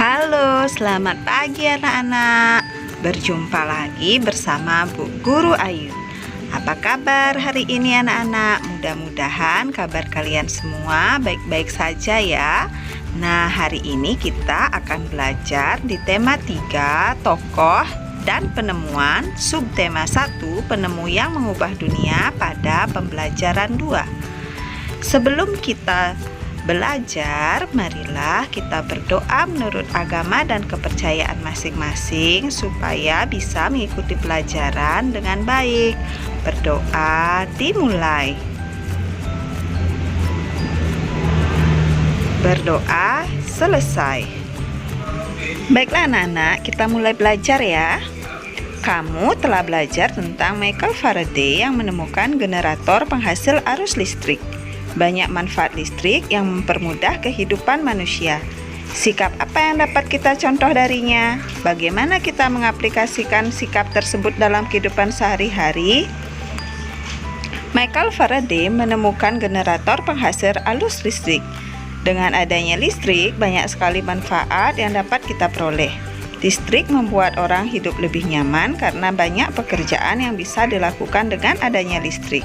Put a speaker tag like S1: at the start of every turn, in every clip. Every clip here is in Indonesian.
S1: Halo, selamat pagi anak-anak. Berjumpa lagi bersama Bu Guru Ayu. Apa kabar hari ini anak-anak? Mudah-mudahan kabar kalian semua baik-baik saja ya. Nah, hari ini kita akan belajar di tema 3, tokoh dan penemuan, subtema 1, penemu yang mengubah dunia pada pembelajaran 2. Sebelum kita belajar, marilah kita berdoa menurut agama dan kepercayaan masing-masing supaya bisa mengikuti pelajaran dengan baik. Berdoa dimulai. Berdoa selesai. Baiklah anak-anak, kita mulai belajar ya. Kamu telah belajar tentang Michael Faraday yang menemukan generator penghasil arus listrik. Banyak manfaat listrik yang mempermudah kehidupan manusia. Sikap apa yang dapat kita contoh darinya? Bagaimana kita mengaplikasikan sikap tersebut dalam kehidupan sehari-hari? Michael Faraday menemukan generator penghasil arus listrik. Dengan adanya listrik, banyak sekali manfaat yang dapat kita peroleh. Listrik membuat orang hidup lebih nyaman karena banyak pekerjaan yang bisa dilakukan dengan adanya listrik.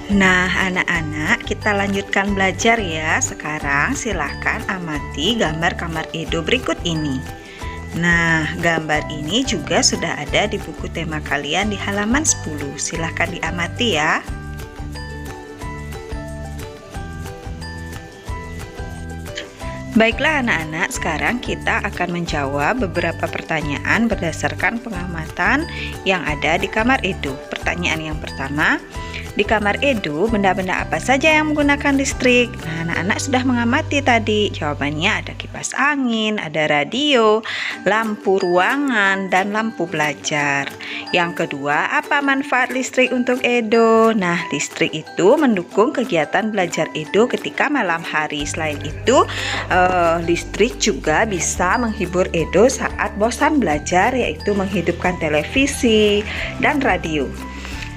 S1: Nah, anak-anak, kita lanjutkan belajar ya. Sekarang silahkan amati gambar kamar Edo berikut ini. Nah, gambar ini juga sudah ada di buku tema kalian di halaman 10. Silahkan diamati ya. Baiklah anak-anak, sekarang kita akan menjawab beberapa pertanyaan berdasarkan pengamatan yang ada di kamar Edo. Pertanyaan yang pertama, di kamar Edo, benda-benda apa saja yang menggunakan listrik? Nah, anak-anak sudah mengamati tadi. Jawabannya ada kipas angin, ada radio, lampu ruangan, dan lampu belajar. Yang kedua, apa manfaat listrik untuk Edo? Nah, listrik itu mendukung kegiatan belajar Edo ketika malam hari. Selain itu, listrik juga bisa menghibur Edo saat bosan belajar, yaitu menghidupkan televisi dan radio.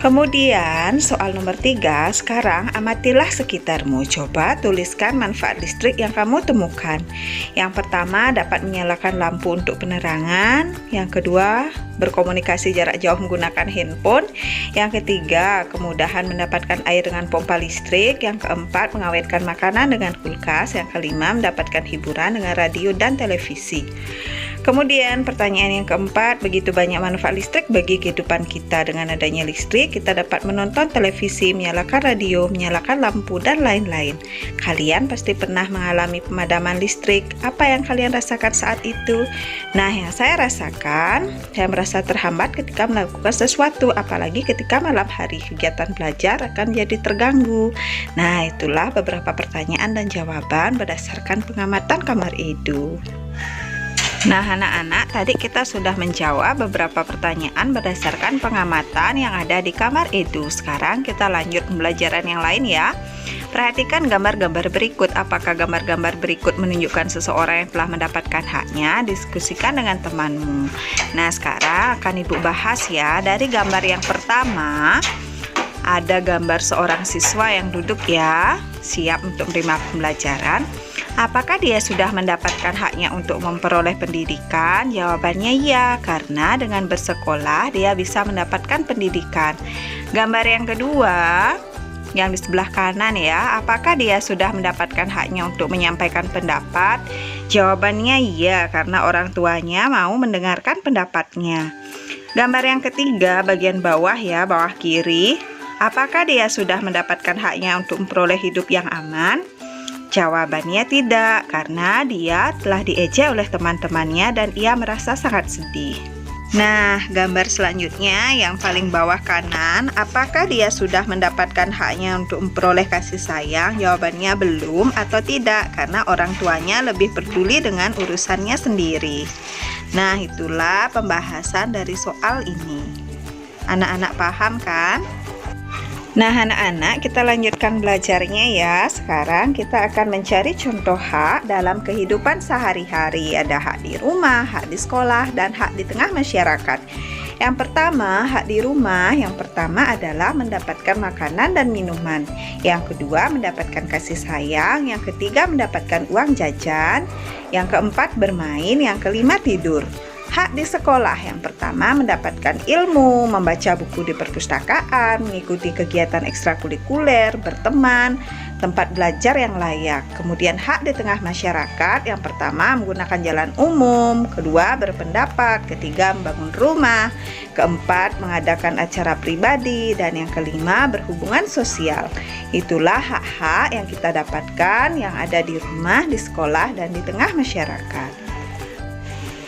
S1: Kemudian soal nomor 3, sekarang amatilah sekitarmu. Coba tuliskan manfaat listrik yang kamu temukan. Yang pertama, dapat menyalakan lampu untuk penerangan. Yang kedua, berkomunikasi jarak jauh menggunakan handphone. Yang ketiga, kemudahan mendapatkan air dengan pompa listrik. Yang keempat, mengawetkan makanan dengan kulkas. Yang kelima, mendapatkan hiburan dengan radio dan televisi. Kemudian pertanyaan yang keempat, begitu banyak manfaat listrik bagi kehidupan kita. Dengan adanya listrik, kita dapat menonton televisi, menyalakan radio, menyalakan lampu, dan lain-lain. Kalian pasti pernah mengalami pemadaman listrik. Apa yang kalian rasakan saat itu? Nah, yang saya rasakan, saya merasa terhambat ketika melakukan sesuatu, apalagi ketika malam hari. Kegiatan belajar akan jadi terganggu. Nah, itulah beberapa pertanyaan dan jawaban berdasarkan pengamatan kamar Edo. Nah, anak-anak, tadi kita sudah menjawab beberapa pertanyaan berdasarkan pengamatan yang ada di kamar Edo. Sekarang kita lanjut pembelajaran yang lain ya. Perhatikan gambar-gambar berikut. Apakah gambar-gambar berikut menunjukkan seseorang yang telah mendapatkan haknya? Diskusikan dengan temanmu. Nah, sekarang akan Ibu bahas ya. Dari gambar yang pertama, ada gambar seorang siswa yang duduk ya, siap untuk menerima pembelajaran. Apakah dia sudah mendapatkan haknya untuk memperoleh pendidikan? Jawabannya iya, karena dengan bersekolah dia bisa mendapatkan pendidikan. Gambar yang kedua, yang di sebelah kanan ya, apakah dia sudah mendapatkan haknya untuk menyampaikan pendapat? Jawabannya iya, karena orang tuanya mau mendengarkan pendapatnya. Gambar yang ketiga, bagian bawah ya, bawah kiri, apakah dia sudah mendapatkan haknya untuk memperoleh hidup yang aman? Jawabannya tidak, karena dia telah diejek oleh teman-temannya dan ia merasa sangat sedih. Nah, gambar selanjutnya yang paling bawah kanan, apakah dia sudah mendapatkan haknya untuk memperoleh kasih sayang? Jawabannya belum atau tidak, karena orang tuanya lebih peduli dengan urusannya sendiri. Nah, itulah pembahasan dari soal ini. Anak-anak paham kan? Nah, anak-anak, kita lanjutkan belajarnya ya. Sekarang kita akan mencari contoh hak dalam kehidupan sehari-hari. Ada hak di rumah, hak di sekolah, dan hak di tengah masyarakat. Yang pertama, hak di rumah yang pertama adalah mendapatkan makanan dan minuman. Yang kedua, mendapatkan kasih sayang. Yang ketiga, mendapatkan uang jajan. Yang keempat, bermain. Yang kelima, tidur. Hak di sekolah yang pertama mendapatkan ilmu, membaca buku di perpustakaan, mengikuti kegiatan ekstrakurikuler, berteman, tempat belajar yang layak. Kemudian hak di tengah masyarakat yang pertama menggunakan jalan umum, kedua berpendapat, ketiga membangun rumah, keempat mengadakan acara pribadi, dan yang kelima berhubungan sosial. Itulah hak-hak yang kita dapatkan yang ada di rumah, di sekolah, dan di tengah masyarakat.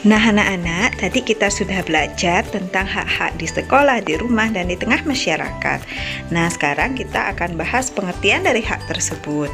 S1: Nah anak-anak, tadi kita sudah belajar tentang hak-hak di sekolah, di rumah, dan di tengah masyarakat. Nah sekarang kita akan bahas pengertian dari hak tersebut.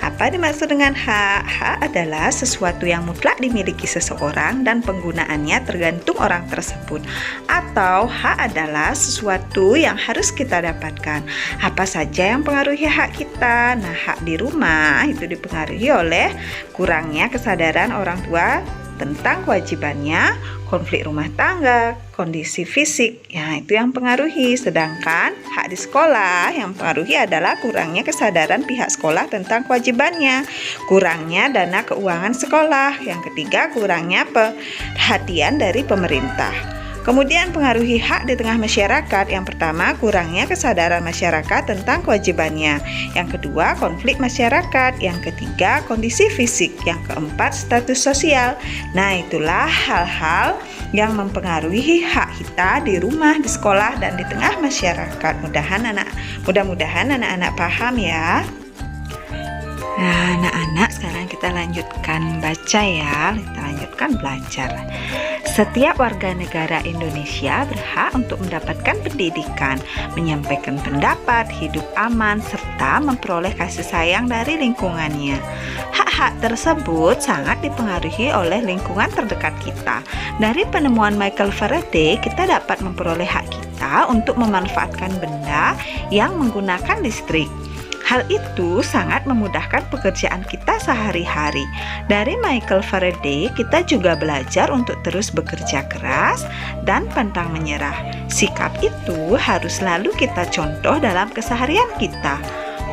S1: Apa dimaksud dengan hak? Hak adalah sesuatu yang mutlak dimiliki seseorang dan penggunaannya tergantung orang tersebut. Atau hak adalah sesuatu yang harus kita dapatkan. Apa saja yang mempengaruhi hak kita? Nah hak di rumah itu dipengaruhi oleh kurangnya kesadaran orang tua tentang kewajibannya, konflik rumah tangga, kondisi fisik, ya itu yang pengaruhi. Sedangkan hak di sekolah yang pengaruhi adalah kurangnya kesadaran pihak sekolah tentang kewajibannya, kurangnya dana keuangan sekolah, yang ketiga kurangnya perhatian dari pemerintah. Kemudian pengaruhi hak di tengah masyarakat, yang pertama kurangnya kesadaran masyarakat tentang kewajibannya, yang kedua konflik masyarakat, yang ketiga kondisi fisik, yang keempat status sosial. Nah itulah hal-hal yang mempengaruhi hak kita di rumah, di sekolah, dan di tengah masyarakat. Mudah-mudahan anak-anak paham ya. Nah anak-anak sekarang kita lanjutkan baca ya, kita lanjutkan belajar. Setiap warga negara Indonesia berhak untuk mendapatkan pendidikan, menyampaikan pendapat, hidup aman, serta memperoleh kasih sayang dari lingkungannya. Hak-hak tersebut sangat dipengaruhi oleh lingkungan terdekat kita. Dari penemuan Michael Faraday, kita dapat memperoleh hak kita untuk memanfaatkan benda yang menggunakan listrik. Hal itu sangat memudahkan pekerjaan kita sehari-hari. Dari Michael Faraday, kita juga belajar untuk terus bekerja keras dan pantang menyerah. Sikap itu harus selalu kita contoh dalam keseharian kita.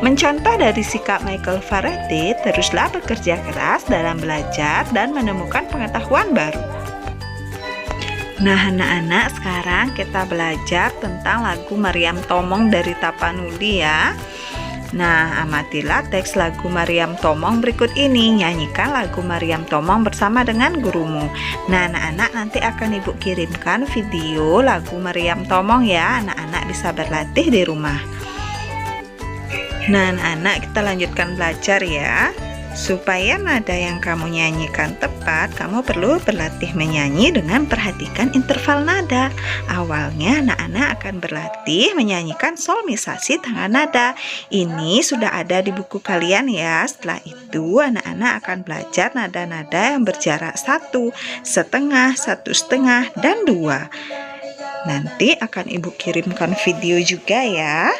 S1: Mencontoh dari sikap Michael Faraday, teruslah bekerja keras dalam belajar dan menemukan pengetahuan baru. Nah anak-anak, sekarang kita belajar tentang lagu Maryam Tomong dari Tapanuli ya. Nah, amatilah teks lagu Maryam Tomong berikut ini. Nyanyikan lagu Maryam Tomong bersama dengan gurumu. Nah, anak-anak nanti akan Ibu kirimkan video lagu Maryam Tomong ya. Anak-anak bisa berlatih di rumah. Nah, anak-anak kita lanjutkan belajar ya. Supaya nada yang kamu nyanyikan tepat, kamu perlu berlatih menyanyi dengan perhatikan interval nada. Awalnya anak-anak akan berlatih menyanyikan sol mi sa si tangan nada. Ini sudah ada di buku kalian ya. Setelah itu anak-anak akan belajar nada-nada yang berjarak 1, setengah, 1,5, dan 2. Nanti akan Ibu kirimkan video juga ya.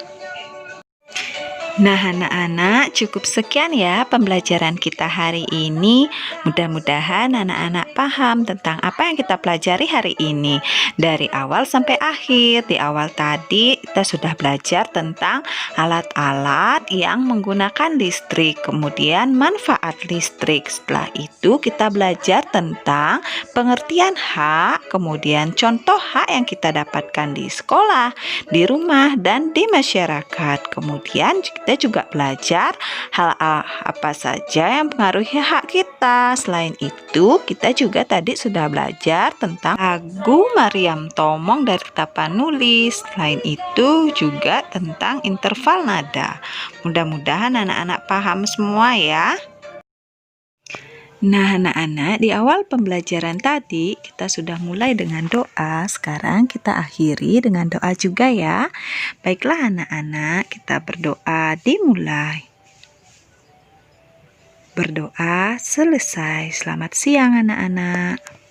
S1: Nah anak-anak, cukup sekian ya pembelajaran kita hari ini. Mudah-mudahan anak-anak paham tentang apa yang kita pelajari hari ini dari awal sampai akhir. Di awal tadi kita sudah belajar tentang alat-alat yang menggunakan listrik, kemudian manfaat listrik. Setelah itu kita belajar tentang pengertian hak, kemudian contoh hak yang kita dapatkan di sekolah, di rumah, dan di masyarakat. Kemudian kita juga belajar hal apa saja yang mempengaruhi hak kita. Selain itu, kita juga tadi sudah belajar tentang lagu Maryam Tomong dari Tapanuli. Selain itu juga tentang interval nada. Mudah-mudahan anak-anak paham semua ya. Nah anak-anak, di awal pembelajaran tadi kita sudah mulai dengan doa. Sekarang kita akhiri dengan doa juga ya. Baiklah anak-anak, kita berdoa dimulai. Berdoa selesai. Selamat siang anak-anak.